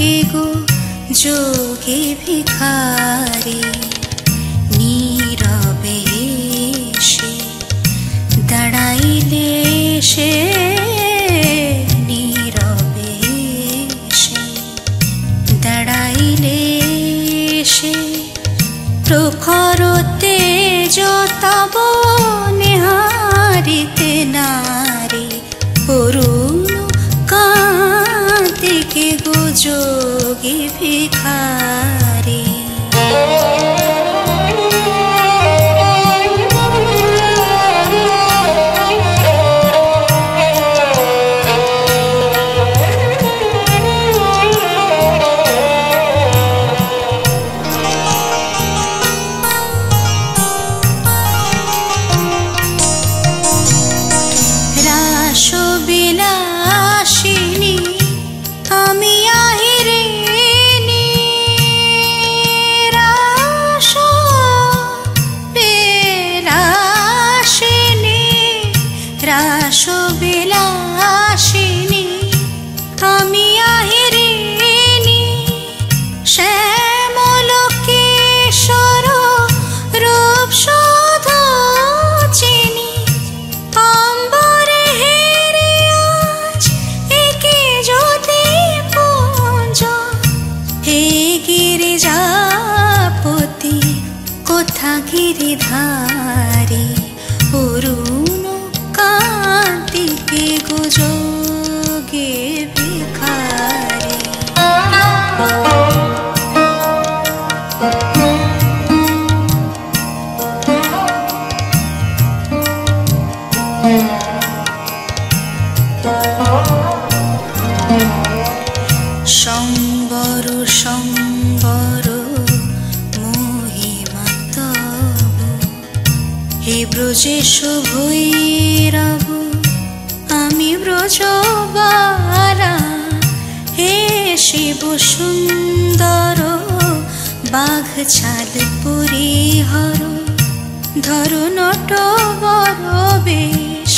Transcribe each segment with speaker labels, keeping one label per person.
Speaker 1: কে গো যোগী ভিখারি, নীরবে এসে দাঁড়াইলে সে, নীরবে এসে দাঁড়াইলে সে, প্রখর তেজ তব নিহারিতে নারী, অরুণ কান্তি কে গো যোগী ভিখারি। রাসবিলাসিনী আমি আহিরিণী, রাসবিলাসিনী, রাসবিলাসিনী আমি আহিরিণী, শ্যামলোকেশ্বর রূপ শোধ চিনি, অম্বরে হেরে আজ একে জ্যোতি পুঞ্জ, হে গিরিজাপতি কোথা গিরিধারী, অরুণ কান্তি কে গো যোগী ভিখারি। সম্বর সম্বর মহিমা তব, হে ব্রজেশ ভৈরব আমি ব্রজবারা, হে শিব সুন্দর বাঘ ছাল পরিহর, ধর নটবর বেশ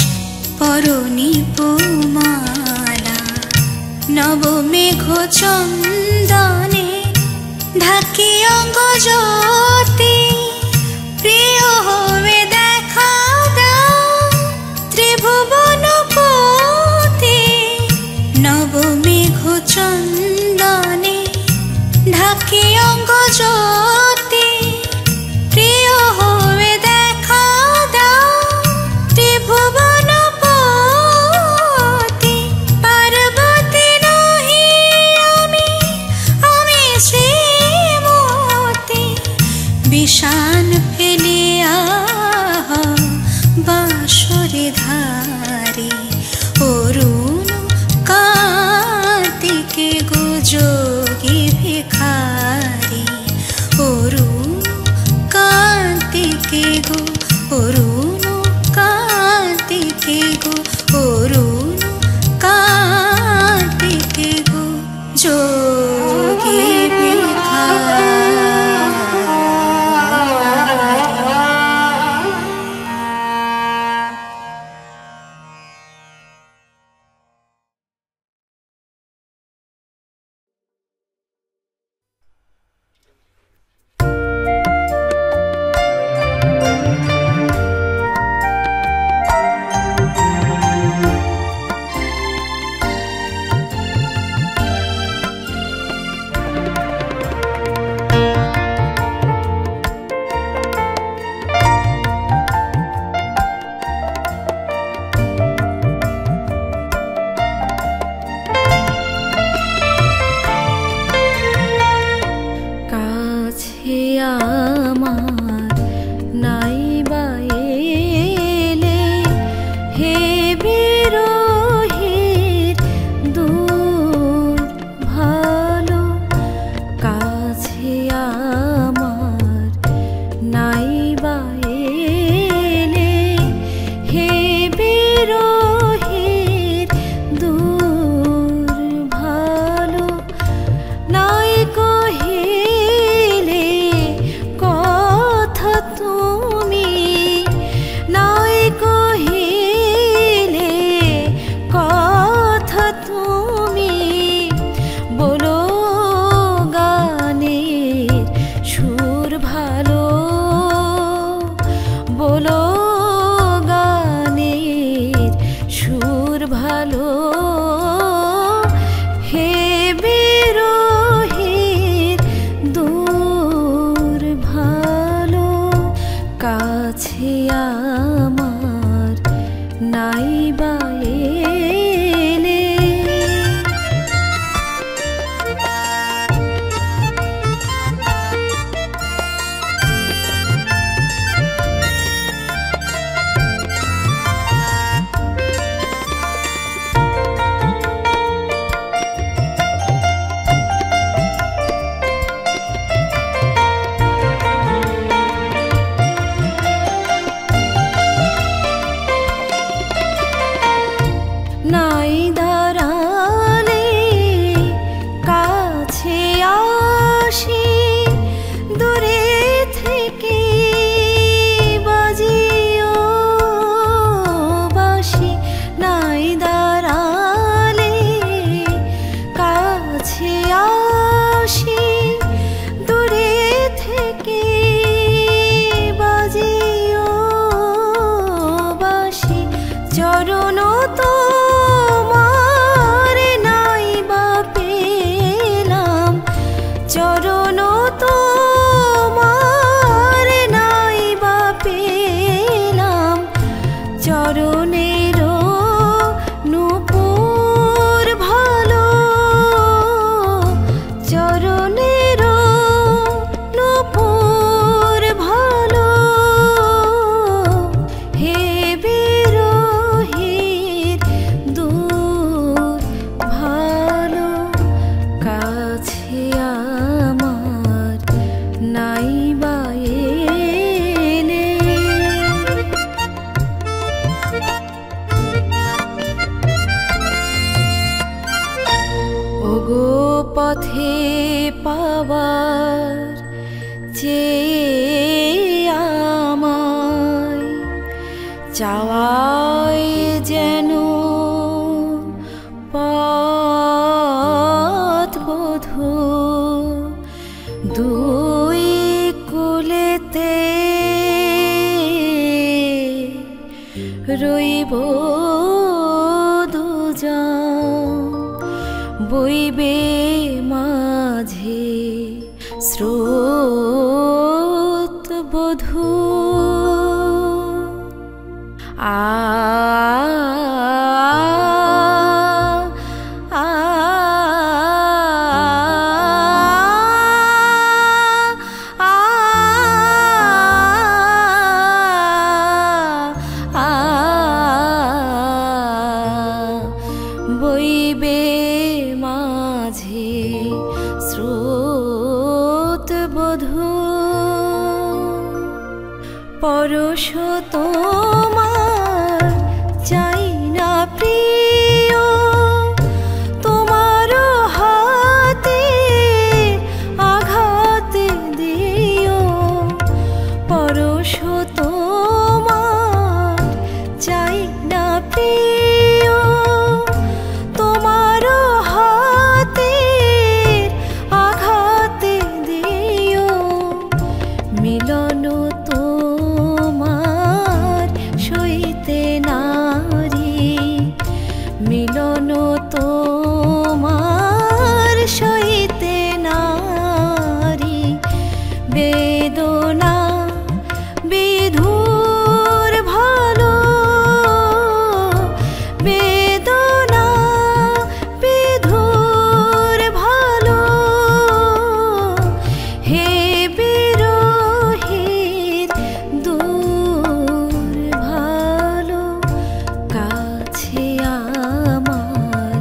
Speaker 1: পরনি পুমালা, নব মেঘ চন্দনে ঢাকি অঙ্গ জ্যোতি, প্রিয় হবে দেখা দাও ত্রিভুবন পতি, নব মেঘ চন্দনে ঢাকি অঙ্গ জ্যোতি, প্রিয় হবে দেখা দাও ত্রিভুবন পতি, পার্বতী নহি আমি, আমি শ্রীমতী, নাই দাঁড়ালে কাছে আসি দূরে থেকে বাজিও বাঁশি নাই দাঁড়ালে কাছে আসি দূরে থেকে বাজিও বাঁশি চরণ তোমার নাই বা পেলাম চরণ তোমার নাই বা পেলাম চরণের নূপুর ভালো চরণের নূপুর ভালো হে বিরহীর দূর ভালো কাছে আমার নাই বা এলে ওগো পথে পাওয়ার চেয়ে আমায় চাওয়ায় যেন পথবধূ দুই কুলেতে রইব দুজন বইবে মাঝে স্রোত বধূ আ আ বইবে মাঝে স্রোত বধূ পরশ তোমার চাই না প্রিয় তোমার হাতে আঘাত দিও পরশ তোমার চাই না প্রিয় তোমার হাতে আঘাত দিও মিলন তোমার সইতে নারী মিলন তোমার সইতে নারী বেদনা বিধুর ভালো বেদনা বিধুর ভালো হে বিরহীর দূর ভালো কাছে আমার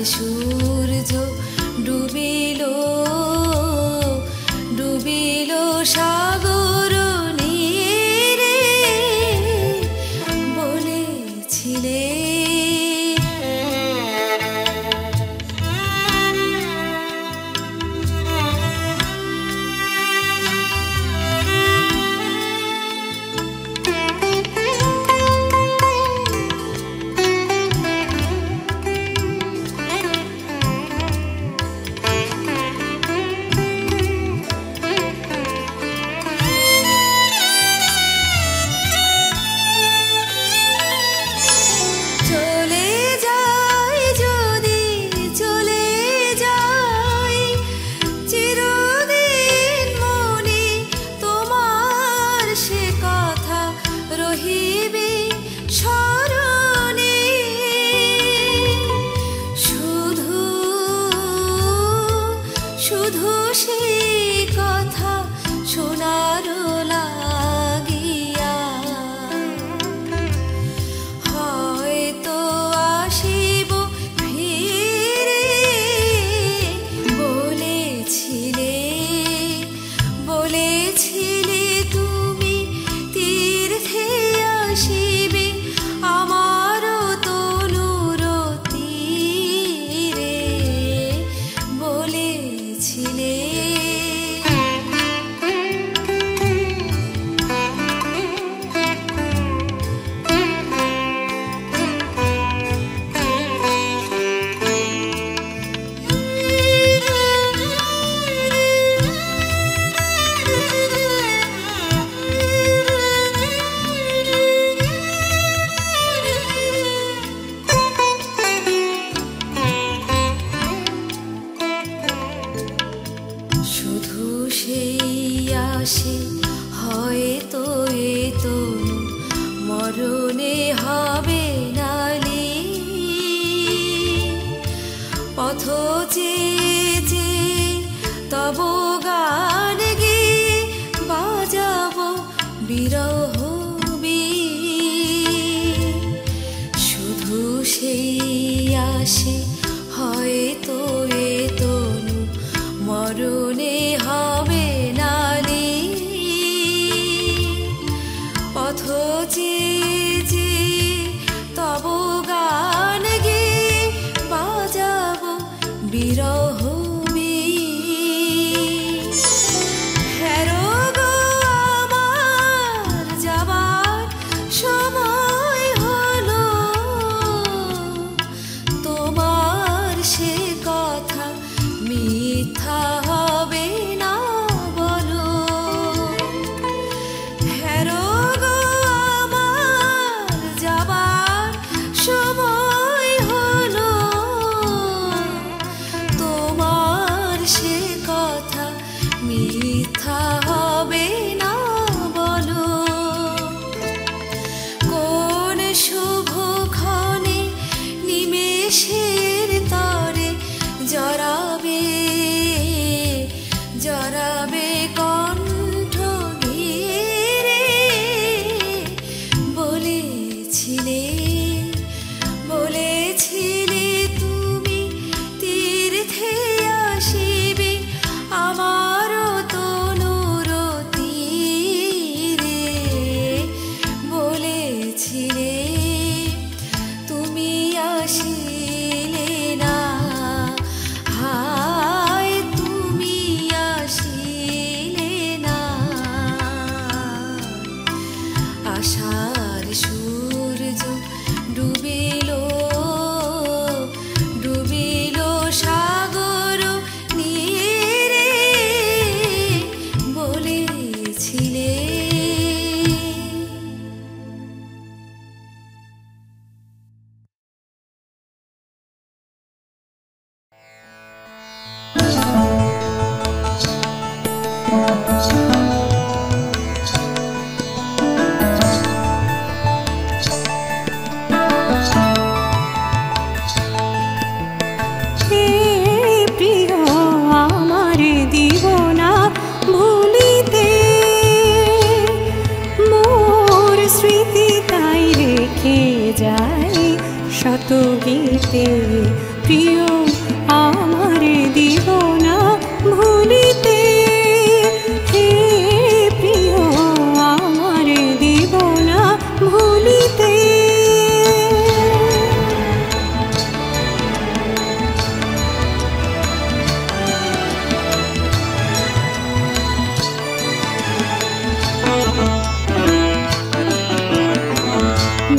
Speaker 1: সূর্য ডুবিল ডুবিল সাগর নীরে বলেছিলে শুধু সেই কথা শোনার লাগিয়া হয়তো আসিব ফিরে বলেছিলে বলেছিলে তুমি তীর্থে আসিবে আমারও তনুর তীরে বলেছিলে শুধু সেই আসে হয়তো এ তনু মরণে হবে নালি পথ চেয়ে তব গান গেয়ে বাজাবো বিরহ শুধু সেই আসে হয়তো এ তনু মরণে হবে নালি পথ চেয়ে তব গান গেয়ে বাজাবো বিরহ সময় হলো তোমার সে কথা মিথ্যা হবে না বলো হেরো গো আমার যাবার সময় হলো তোমার সে কথা মিথ্যা হবে না বলো কোন শুভক্ষণে নিমেষের তরে জড়াবে জড়াবে কণ্ঠ ঘিরে বলেছিলে বলেছিলে তুমি তীর্থে আসিবে আমারও তনুর তীরে বলেছিলে তুমি আসিলে না হায় তুমি আসিলে না আশার সূর্য ডুবিল ডুবিল সাগর নীরে বলেছিলে
Speaker 2: শত গীতে প্রিয় আমারে দিব না ভুলিতে, হে প্রিয় আমারে দিব না ভুলিতে।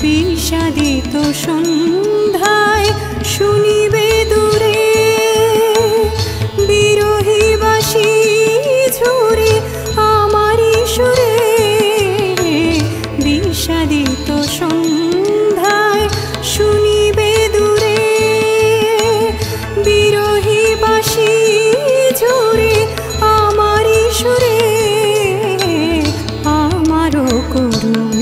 Speaker 2: বিষাদিত সন্ধ্যায় শুনিবে দূরে বিরহী বাঁশি ঝুরে আমারি সুরে। বিষাদিত সন্ধ্যায় শুনিবে দূরে বিরহী বাঁশি ঝুরে আমারি সুরে। আমারও করুণ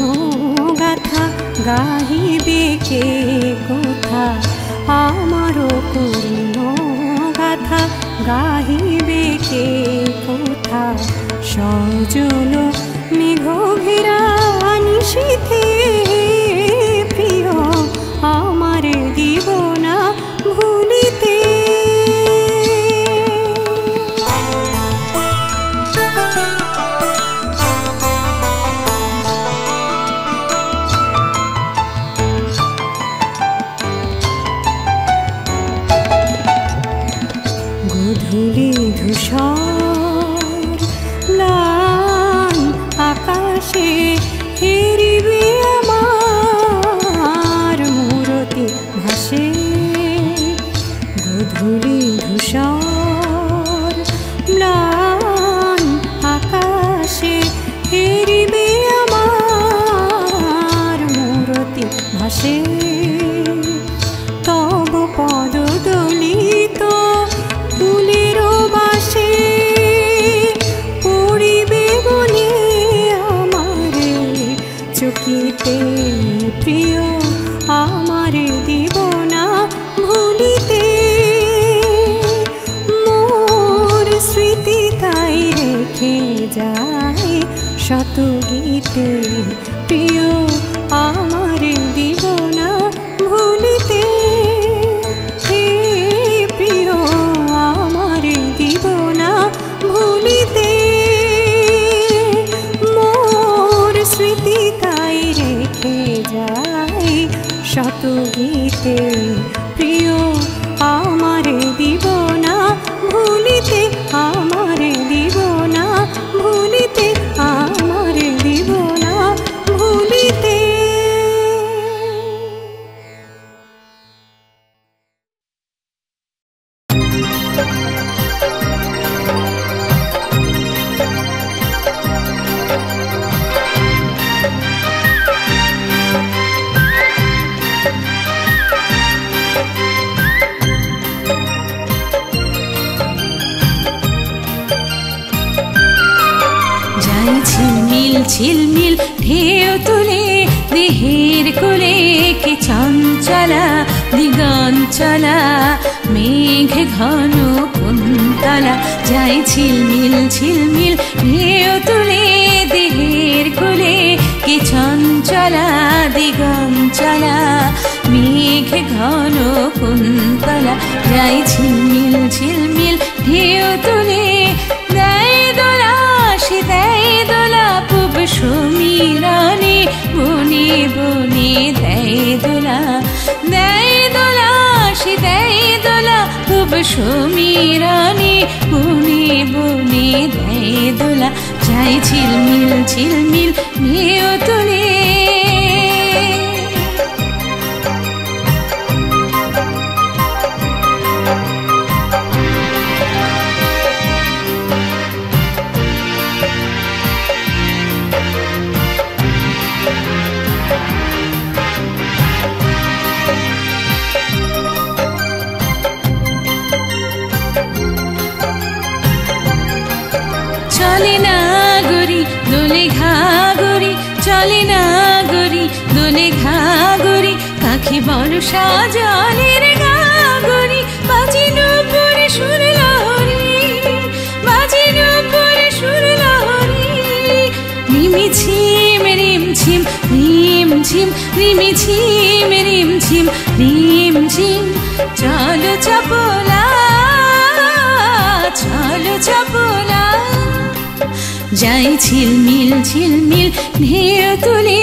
Speaker 2: গাথা গাহিবে কে কথা, আমারও করুণ গাথা গাহিবে কে কথা। সজল মেঘ ঘেরা নিশীথে প্রিয় আমারে দিব না ভুলিতে। ধুলি ধূসর ম্লান আকাশে হেরিবে আমার মূরতি ভাসে। ধুলি ধূসর ম্লান আকাশে হেরিবে আমার মূরতি ভাসে। তব পদ দলিত ফুলের বাসে পড়িবে বলে আমারে চকিতে প্রিয় আমারে দিব না ভুলিতে। মোর স্মৃতি তাই রেখে যায় শত গীতে প্রিয় আমারে দিব না ভুলিতে। হে প্রিয় আমারে দিব না ভুলিতে। মোর স্মৃতি তাই রেখে যায় শত গীতে প্রিয় আমারে দিব না ভুলিতে। আমারে দিব না ভুলিতে, আমারে দিব না ভুলিতে। ঝিলমিল ঝিলমিল ঢেউ তুলে দেহের কোলে কি চঞ্চলা দিগঞ্চলা মেঘ ঘন কুন্তলা। যাই ঝিলমিল ঝিলমিল ঢেউ তুলে দেহের কোলে কি চঞ্চলা দিগঞ্চলা মেঘ ঘন কুন্তলা। যাই ঝিলমিল ঝিলমিল ঢেউ তুলে দেয় দোলা সে দেয় দোলা পুব সমীরণে বনে বনে দেয় দোলা। দেয় দোলা সে দেয় দোলা পুব সমীরণে বনে বনে দেয় দোলা। যাই ঝিলমিল ঝিলমিল ঢেউ তুলে। চলে না গরি দোলে ঘাগরি, চলে না গরি দোলে ঘাগরি কাখি বর্ষা জলের গাগরি। বাজিল পরে সুর লহরি, বাজিল পরে সুর লহরি। রিমিঝিম রিমঝিম রিমঝিম রিমিঝিম রিমঝিম রিমঝিম চলো চপলা, চলো চপলা। যাই ঝিলমিল ঝিলমিল ঢেউ তুলে,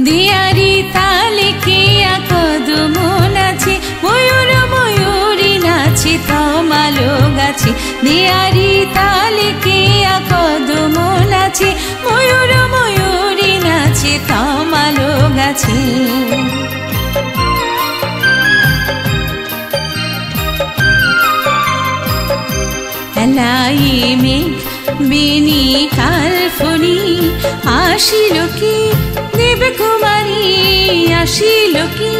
Speaker 2: দিয়ারি তালে কে কদম নাচে, ময়ূর ময়ূরী নাচে তমালো গাছে। দিয়ারি তালে কে কদম নাচে, ময়ূর ময়ূরী নাচে তমালো গাছে। এলাই মেঘ বেনি কালফনি, আসিল কি দেবকুমারী, আসিল কি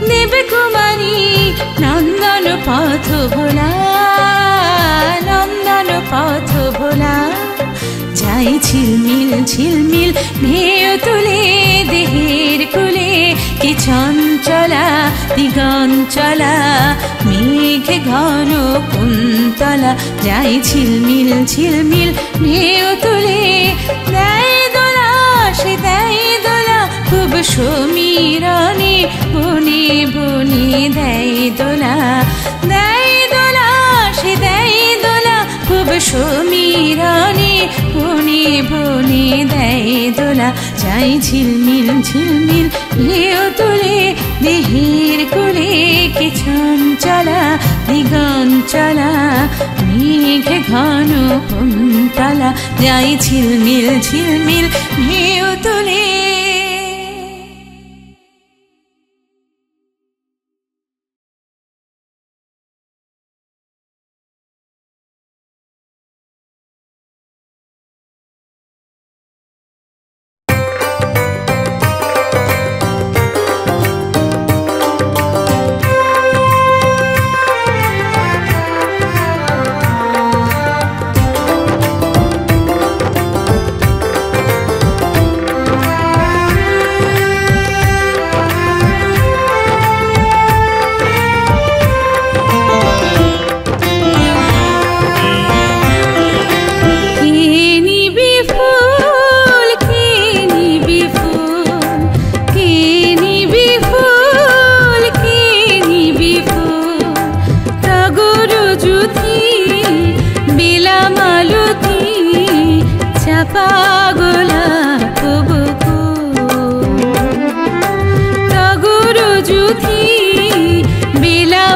Speaker 2: দেবকুমারী। নন্দন পথ ভোলা, নন্দন পথ ভোলা। যাই ঝিলমিল ঝিলমিল ঢেউ তুলে, দেহের কুলে কি চঞ্চলা দিগঞ্চলা, মেঘে ঘন কুন্তলা। যাই ঝিলমিল ঝিলমিল ঢেউ তুলে, দেয় দোলা সে দেয় দোলা, খুব সমীরণে বনে বনে দেয় দোলা। দেয় দোলা সে দেয় দোলা, খুব সমীরণে বনে বনে দেয় দোলা। যাই ঝিলমিল ঝিলমিল ঢেউ তুলে, দেহের কুলে কি চঞ্চলা দিগঞ্চলা, মেঘে ঘন কুন্তলা। যাই ঝিলমিল ঝিলমিল ঢেউ তুলে।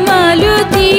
Speaker 2: মালতী